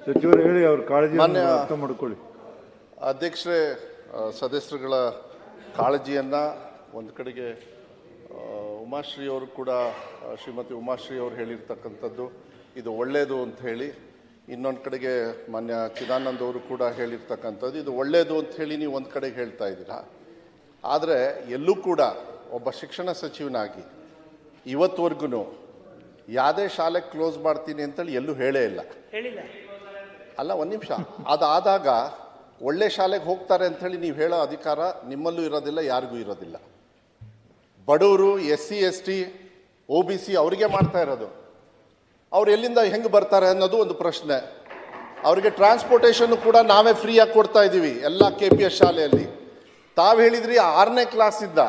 ಸಚಿವರು ಹೇಳಿ, ಅವ್ರ ಕಾಳಜಿಯನ್ನು ಅರ್ಥ ಮಾಡ್ಕೊಳ್ಳಿ. ಅಧ್ಯಕ್ಷರೇ, ಸದಸ್ಯರುಗಳ ಕಾಳಜಿಯನ್ನು ಒಂದು ಕಡೆಗೆ ಉಮಾಶ್ರೀ ಅವರು ಕೂಡ, ಶ್ರೀಮತಿ ಉಮಾಶ್ರೀ ಅವರು ಹೇಳಿರ್ತಕ್ಕಂಥದ್ದು ಇದು ಒಳ್ಳೆಯದು ಅಂತ ಹೇಳಿ, ಇನ್ನೊಂದು ಕಡೆಗೆ ಮಾನ್ಯ ಚಿದಾನಂದ್ ಅವರು ಕೂಡ ಹೇಳಿರ್ತಕ್ಕಂಥದ್ದು ಇದು ಒಳ್ಳೆಯದು ಅಂತ ಹೇಳಿ ನೀವು ಒಂದು ಕಡೆಗೆ ಹೇಳ್ತಾ ಇದ್ದೀರಾ. ಆದರೆ ಎಲ್ಲೂ ಕೂಡ ಒಬ್ಬ ಶಿಕ್ಷಣ ಸಚಿವನಾಗಿ ಇವತ್ತುವರೆಗೂ ಯಾವುದೇ ಶಾಲೆ ಕ್ಲೋಸ್ ಮಾಡ್ತೀನಿ ಅಂತೇಳಿ ಎಲ್ಲೂ ಹೇಳೇ ಇಲ್ಲ. ಅಲ್ಲ, ಒಂದು ನಿಮಿಷ, ಅದಾದಾಗ ಒಳ್ಳೆ ಶಾಲೆಗೆ ಹೋಗ್ತಾರೆ ಅಂಥೇಳಿ ನೀವು ಹೇಳೋ ಅಧಿಕಾರ ನಿಮ್ಮಲ್ಲೂ ಇರೋದಿಲ್ಲ, ಯಾರಿಗೂ ಇರೋದಿಲ್ಲ. ಬಡವರು, SC ST OBC ಅವರಿಗೆ ಮಾಡ್ತಾ ಇರೋದು. ಅವ್ರು ಎಲ್ಲಿಂದ ಹೆಂಗೆ ಬರ್ತಾರೆ ಅನ್ನೋದು ಒಂದು ಪ್ರಶ್ನೆ. ಅವರಿಗೆ ಟ್ರಾನ್ಸ್ಪೋರ್ಟೇಷನ್ನು ಕೂಡ ನಾವೇ ಫ್ರೀಯಾಗಿ ಕೊಡ್ತಾ ಇದ್ದೀವಿ ಎಲ್ಲ KPS ಶಾಲೆಯಲ್ಲಿ. ತಾವು ಹೇಳಿದ್ರಿ 6ನೇ ಕ್ಲಾಸಿಂದ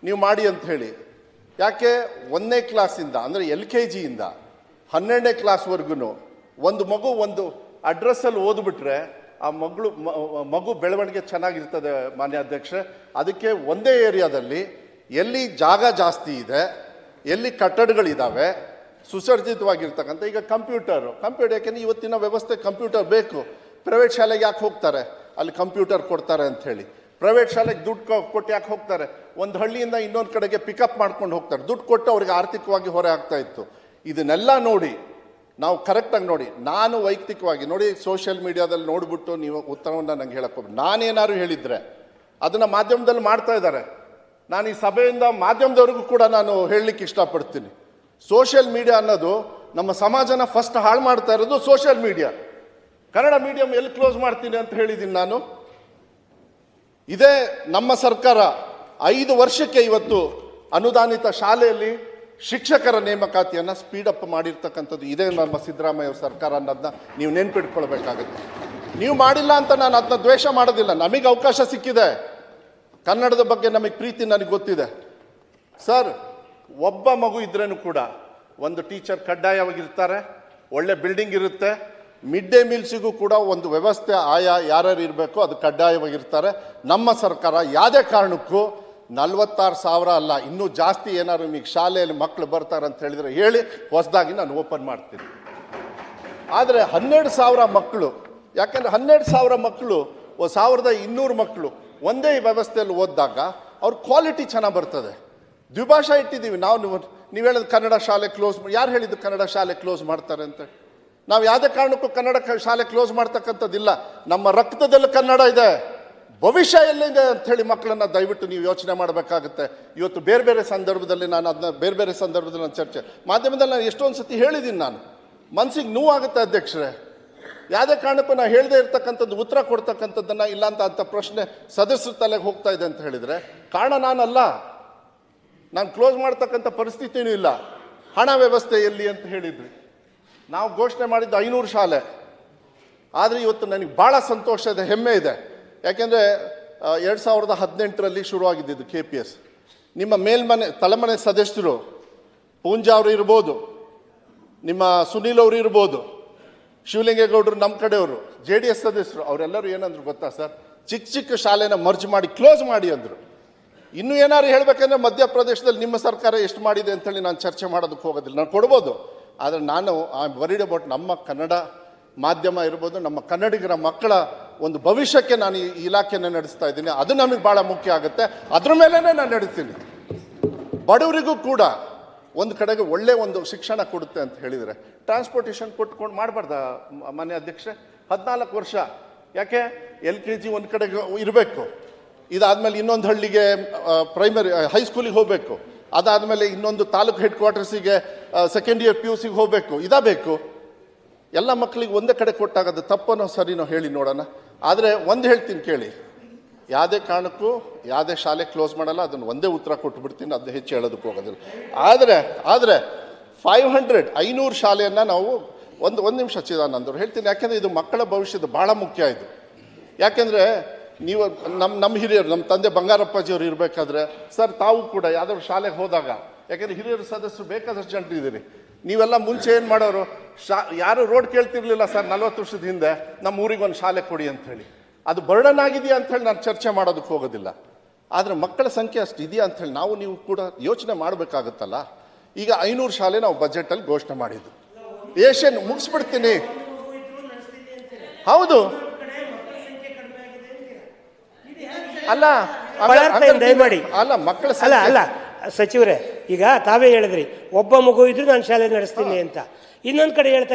ನೀವು ಮಾಡಿ ಅಂತ ಹೇಳಿ. ಯಾಕೆ 1ನೇ ಕ್ಲಾಸಿಂದ ಅಂದರೆ LKG ಇಂದ 12ನೇ ಕ್ಲಾಸ್ವರೆಗೂ ಒಂದು ಮಗು ಒಂದು ಅಡ್ರೆಸ್ಸಲ್ಲಿ ಓದ್ಬಿಟ್ರೆ ಆ ಮಗು ಬೆಳವಣಿಗೆ ಚೆನ್ನಾಗಿರ್ತದೆ ಮಾನ್ಯ ಅಧ್ಯಕ್ಷೆ. ಅದಕ್ಕೆ ಒಂದೇ ಏರಿಯಾದಲ್ಲಿ ಎಲ್ಲಿ ಜಾಗ ಜಾಸ್ತಿ ಇದೆ, ಎಲ್ಲಿ ಕಟ್ಟಡಗಳಿದ್ದಾವೆ, ಸುಸರ್ಜಿತವಾಗಿರ್ತಕ್ಕಂಥ, ಈಗ ಕಂಪ್ಯೂಟರ್ ಯಾಕೆಂದರೆ ಇವತ್ತಿನ ವ್ಯವಸ್ಥೆ ಕಂಪ್ಯೂಟರ್ ಬೇಕು. ಪ್ರೈವೇಟ್ ಶಾಲೆಗೆ ಯಾಕೆ ಹೋಗ್ತಾರೆ? ಅಲ್ಲಿ ಕಂಪ್ಯೂಟರ್ ಕೊಡ್ತಾರೆ ಅಂಥೇಳಿ. ಪ್ರೈವೇಟ್ ಶಾಲೆಗೆ ದುಡ್ಡು ಕೊಟ್ಟು ಯಾಕೆ ಹೋಗ್ತಾರೆ? ಒಂದು ಹಳ್ಳಿಯಿಂದ ಇನ್ನೊಂದು ಕಡೆಗೆ ಪಿಕಪ್ ಮಾಡ್ಕೊಂಡು ಹೋಗ್ತಾರೆ. ದುಡ್ಡು ಕೊಟ್ಟು ಅವ್ರಿಗೆ ಆರ್ಥಿಕವಾಗಿ ಹೊರೆ ಆಗ್ತಾ ಇತ್ತು. ಇದನ್ನೆಲ್ಲ ನೋಡಿ ನಾವು ಕರೆಕ್ಟಾಗಿ ನೋಡಿ, ನಾನು ವೈಯಕ್ತಿಕವಾಗಿ ನೋಡಿ, ಸೋಷಿಯಲ್ ಮೀಡಿಯಾದಲ್ಲಿ ನೋಡಿಬಿಟ್ಟು ನೀವು ಉತ್ತರವನ್ನು ನಂಗೆ ಹೇಳಕ್ಕೆ ಹೋಗ್ಬೇಕು. ನಾನೇನಾದ್ರು ಹೇಳಿದರೆ ಅದನ್ನು ಮಾಧ್ಯಮದಲ್ಲಿ ಮಾಡ್ತಾ ಇದ್ದಾರೆ. ನಾನು ಈ ಸಭೆಯಿಂದ ಮಾಧ್ಯಮದವ್ರಿಗೂ ಕೂಡ ನಾನು ಹೇಳಲಿಕ್ಕೆ ಇಷ್ಟಪಡ್ತೀನಿ. ಸೋಷಿಯಲ್ ಮೀಡಿಯಾ ಅನ್ನೋದು ನಮ್ಮ ಸಮಾಜನ ಫಸ್ಟ್ ಹಾಳು ಮಾಡ್ತಾ ಇರೋದು ಸೋಷಿಯಲ್ ಮೀಡಿಯಾ. ಕನ್ನಡ ಮೀಡಿಯಂ ಎಲ್ಲಿ ಕ್ಲೋಸ್ ಮಾಡ್ತೀನಿ ಅಂತ ಹೇಳಿದ್ದೀನಿ ನಾನು. ಇದೇ ನಮ್ಮ ಸರ್ಕಾರ 5 ವರ್ಷಕ್ಕೆ ಇವತ್ತು ಅನುದಾನಿತ ಶಾಲೆಯಲ್ಲಿ ಶಿಕ್ಷಕರ ನೇಮಕಾತಿಯನ್ನು ಸ್ಪೀಡಪ್ ಮಾಡಿರ್ತಕ್ಕಂಥದ್ದು ಇದೇ ನಮ್ಮ ಸಿದ್ದರಾಮಯ್ಯ ಸರ್ಕಾರ ಅನ್ನೋದನ್ನ ನೀವು ನೆನ್ಪಿಟ್ಕೊಳ್ಬೇಕಾಗುತ್ತೆ. ನೀವು ಮಾಡಿಲ್ಲ ಅಂತ ನಾನು ಅದನ್ನ ದ್ವೇಷ ಮಾಡೋದಿಲ್ಲ. ನಮಗೆ ಅವಕಾಶ ಸಿಕ್ಕಿದೆ, ಕನ್ನಡದ ಬಗ್ಗೆ ನಮಗೆ ಪ್ರೀತಿ ನನಗೆ ಗೊತ್ತಿದೆ. ಸರ್, ಒಬ್ಬ ಮಗು ಇದ್ರೇನು ಕೂಡ ಒಂದು ಟೀಚರ್ ಕಡ್ಡಾಯವಾಗಿರ್ತಾರೆ, ಒಳ್ಳೆ ಬಿಲ್ಡಿಂಗ್ ಇರುತ್ತೆ, ಮಿಡ್ ಡೇ ಮೀಲ್ಸಿಗೂ ಕೂಡ ಒಂದು ವ್ಯವಸ್ಥೆ ಆಯಾ ಯಾರ್ಯಾರು ಇರಬೇಕು ಅದು ಕಡ್ಡಾಯವಾಗಿರ್ತಾರೆ. ನಮ್ಮ ಸರ್ಕಾರ ಯಾವುದೇ ಕಾರಣಕ್ಕೂ 46,000 ಅಲ್ಲ, ಇನ್ನೂ ಜಾಸ್ತಿ ಏನಾದ್ರು ನಿಮಗೆ ಶಾಲೆಯಲ್ಲಿ ಮಕ್ಕಳು ಬರ್ತಾರೆ ಅಂತ ಹೇಳಿದರೆ ಹೇಳಿ, ಹೊಸದಾಗಿ ನಾನು ಓಪನ್ ಮಾಡ್ತೀನಿ. ಆದರೆ 12,000 ಮಕ್ಕಳು, ಯಾಕೆಂದರೆ 12,000 ಮಕ್ಕಳು 1,200 ಮಕ್ಕಳು ಒಂದೇ ವ್ಯವಸ್ಥೆಯಲ್ಲಿ ಓದಿದಾಗ ಅವ್ರ ಕ್ವಾಲಿಟಿ ಚೆನ್ನಾಗಿ ಬರ್ತದೆ. ದ್ವಿಭಾಷಾ ಇಟ್ಟಿದ್ದೀವಿ ನಾವು. ನೀವು ಹೇಳಿದ ಕನ್ನಡ ಶಾಲೆ ಕ್ಲೋಸ್, ಯಾರು ಹೇಳಿದ್ದು ಕನ್ನಡ ಶಾಲೆ ಕ್ಲೋಸ್ ಮಾಡ್ತಾರೆ ಅಂತ? ನಾವು ಯಾವುದೇ ಕಾರಣಕ್ಕೂ ಕನ್ನಡ ಶಾಲೆ ಕ್ಲೋಸ್ ಮಾಡ್ತಕ್ಕಂಥದ್ದಿಲ್ಲ. ನಮ್ಮ ರಕ್ತದಲ್ಲಿ ಕನ್ನಡ ಇದೆ, ಭವಿಷ್ಯ ಎಲ್ಲಿದೆ ಅಂಥೇಳಿ ಮಕ್ಕಳನ್ನು ದಯವಿಟ್ಟು ನೀವು ಯೋಚನೆ ಮಾಡಬೇಕಾಗುತ್ತೆ. ಇವತ್ತು ಬೇರೆ ಬೇರೆ ಸಂದರ್ಭದಲ್ಲಿ ನಾನು ಅದನ್ನ ಬೇರೆ ಸಂದರ್ಭದಲ್ಲಿ ನಾನು ಚರ್ಚೆ ಮಾಧ್ಯಮದಲ್ಲಿ ನಾನು ಎಷ್ಟೊಂದು ಸತಿ ಹೇಳಿದ್ದೀನಿ. ನಾನು ಮನಸ್ಸಿಗೆ ನೋವಾಗುತ್ತೆ ಅಧ್ಯಕ್ಷರೇ. ಯಾವುದೇ ಕಾರಣಕ್ಕೂ ನಾನು ಹೇಳದೇ ಇರ್ತಕ್ಕಂಥದ್ದು ಉತ್ತರ ಕೊಡ್ತಕ್ಕಂಥದ್ದನ್ನು ಇಲ್ಲ ಅಂತ ಪ್ರಶ್ನೆ ಸದಸ್ಯರ ತಲೆಗೆ ಹೋಗ್ತಾ ಇದೆ ಅಂತ ಹೇಳಿದರೆ ಕಾರಣ ನಾನಲ್ಲ. ನಾನು ಕ್ಲೋಸ್ ಮಾಡ್ತಕ್ಕಂಥ ಪರಿಸ್ಥಿತಿನೂ ಇಲ್ಲ. ಹಣ ವ್ಯವಸ್ಥೆ ಎಲ್ಲಿ ಅಂತ ಹೇಳಿದ್ರಿ. ನಾವು ಘೋಷಣೆ ಮಾಡಿದ್ದು 500 ಶಾಲೆ. ಆದರೆ ಇವತ್ತು ನನಗೆ ಭಾಳ ಸಂತೋಷ ಇದೆ, ಹೆಮ್ಮೆ ಇದೆ. ಯಾಕೆಂದರೆ 2018ರಲ್ಲಿ ಶುರುವಾಗಿದ್ದು KPS. ನಿಮ್ಮ ತಲೆಮನೆ ಸದಸ್ಯರು ಪೂಂಜಾ ಅವರು ಇರ್ಬೋದು, ನಿಮ್ಮ ಸುನೀಲ್ ಅವರು ಇರ್ಬೋದು, ಶಿವಲಿಂಗೇಗೌಡರು ನಮ್ಮ ಕಡೆಯವರು, JDS ಸದಸ್ಯರು, ಅವರೆಲ್ಲರೂ ಏನಂದ್ರು ಗೊತ್ತಾ ಸರ್? ಚಿಕ್ಕ ಶಾಲೆನ ಮರ್ಜ್ ಮಾಡಿ ಕ್ಲೋಸ್ ಮಾಡಿ ಅಂದರು. ಇನ್ನೂ ಏನಾದ್ರು ಹೇಳಬೇಕಂದ್ರೆ ಮಧ್ಯಪ್ರದೇಶದಲ್ಲಿ ನಿಮ್ಮ ಸರ್ಕಾರ ಎಷ್ಟು ಮಾಡಿದೆ ಅಂತೇಳಿ ನಾನು ಚರ್ಚೆ ಮಾಡೋದಕ್ಕೆ ಹೋಗೋದಿಲ್ಲ. ನಾನು ಕೊಡ್ಬೋದು, ಆದರೆ ನಾನು ವರಿಡ್ ಅಬೌಟ್ ನಮ್ಮ ಕನ್ನಡ ಮಾಧ್ಯಮ ಇರ್ಬೋದು, ನಮ್ಮ ಕನ್ನಡಿಗರ ಮಕ್ಕಳ ಒಂದು ಭವಿಷ್ಯಕ್ಕೆ ನಾನು ಈ ಇಲಾಖೆಯನ್ನು ನಡೆಸ್ತಾ ಇದ್ದೀನಿ. ಅದು ನಮಗೆ ಭಾಳ ಮುಖ್ಯ ಆಗುತ್ತೆ. ಅದ್ರ ಮೇಲೇ ನಾನು ನಡೀತೀನಿ. ಬಡವರಿಗೂ ಕೂಡ ಒಂದು ಕಡೆಗೆ ಒಳ್ಳೆ ಒಂದು ಶಿಕ್ಷಣ ಕೊಡುತ್ತೆ ಅಂತ ಹೇಳಿದರೆ ಟ್ರಾನ್ಸ್ಪೋರ್ಟೇಷನ್ ಕೊಟ್ಕೊಂಡು ಮಾಡಬಾರ್ದ ಮಾನ್ಯ ಅಧ್ಯಕ್ಷೆ? 14 ವರ್ಷ ಯಾಕೆ? LKG ಒಂದು ಕಡೆಗೆ ಇರಬೇಕು, ಇದಾದಮೇಲೆ ಇನ್ನೊಂದು ಹಳ್ಳಿಗೆ ಪ್ರೈಮರಿ ಹೈಸ್ಕೂಲಿಗೆ ಹೋಗಬೇಕು, ಅದಾದಮೇಲೆ ಇನ್ನೊಂದು ತಾಲೂಕು ಹೆಡ್ ಕ್ವಾರ್ಟರ್ಸಿಗೆ ಸೆಕೆಂಡ್ ಇಯರ್ PUCಗೆ ಹೋಗಬೇಕು. ಬೇಕು ಎಲ್ಲ ಮಕ್ಕಳಿಗೆ ಒಂದೇ ಕಡೆ ಕೊಟ್ಟಾಗದು ತಪ್ಪನೋ ಸರಿನೋ ಹೇಳಿ ನೋಡೋಣ. ಆದರೆ ಒಂದು ಹೇಳ್ತೀನಿ ಕೇಳಿ, ಯಾವುದೇ ಕಾರಣಕ್ಕೂ ಯಾವುದೇ ಶಾಲೆ ಕ್ಲೋಸ್ ಮಾಡಲ್ಲ, ಅದನ್ನು ಒಂದೇ ಉತ್ತರ ಕೊಟ್ಟುಬಿಡ್ತೀನಿ, ಅದನ್ನ ಹೆಚ್ಚು ಹೇಳೋದಕ್ಕೆ ಹೋಗೋದಿಲ್ಲ. ಆದರೆ 500 ಶಾಲೆಯನ್ನು ನಾವು ಒಂದು ನಿಮಿಷ ಚಿದಾನಂದರು ಹೇಳ್ತೀನಿ. ಯಾಕೆಂದರೆ ಇದು ಮಕ್ಕಳ ಭವಿಷ್ಯದ ಭಾಳ ಮುಖ್ಯ ಇದು. ಯಾಕೆಂದರೆ ನೀವು ನಮ್ಮ ಹಿರಿಯರು, ನಮ್ಮ ತಂದೆ ಬಂಗಾರಪ್ಪಾಜಿಯವರು ಇರಬೇಕಾದ್ರೆ ಸರ್, ತಾವು ಕೂಡ ಯಾವುದಾದ್ರು ಶಾಲೆಗೆ ಹೋದಾಗ, ಯಾಕೆಂದರೆ ಹಿರಿಯರು ಸದಸ್ಯರು ಬೇಕಾದಷ್ಟು ಜನರು ಇದ್ದೀರಿ, ನೀವೆಲ್ಲ ಮುಂಚೆ ಏನು ಮಾಡೋರು? ಯಾರು ರೋಡ್ ಕೇಳ್ತಿರ್ಲಿಲ್ಲ ಸರ್ 40 ವರ್ಷದ ಹಿಂದೆ, ನಮ್ಮ ಊರಿಗೆ ಒಂದು ಶಾಲೆ ಕೊಡಿ ಅಂಥೇಳಿ. ಅದು ಬರ್ಡನ್ ಆಗಿದೆಯಾ ಅಂಥೇಳಿ ನಾನು ಚರ್ಚೆ ಮಾಡೋದಕ್ಕೆ ಹೋಗೋದಿಲ್ಲ. ಆದರೆ ಮಕ್ಕಳ ಸಂಖ್ಯೆ ಅಷ್ಟು ಇದೆಯಾ ಅಂಥೇಳಿ ನೀವು ಕೂಡ ಯೋಚನೆ ಮಾಡಬೇಕಾಗುತ್ತಲ್ಲ. ಈಗ 500 ಶಾಲೆ ನಾವು ಬಜೆಟಲ್ಲಿ ಘೋಷಣೆ ಮಾಡಿದ್ದು. ಏಷ್ಯನ್ ಮುಗಿಸ್ಬಿಡ್ತೀನಿ. ಹೌದು ಅಲ್ಲ ದಯಮಾಡಿ ಅಲ್ಲ ಮಕ್ಕಳ ಅಲ್ಲ ಅಲ್ಲ ಸಚಿವರೇ, ಈಗ ತಾವೇ ಹೇಳಿದ್ರಿ ಒಬ್ಬ ಮಗು ಇದ್ರು ನಾನು ಶಾಲೆ ನಡೆಸ್ತೀನಿ ಅಂತ. ಇನ್ನೊಂದು ಕಡೆ ಹೇಳ್ತಾ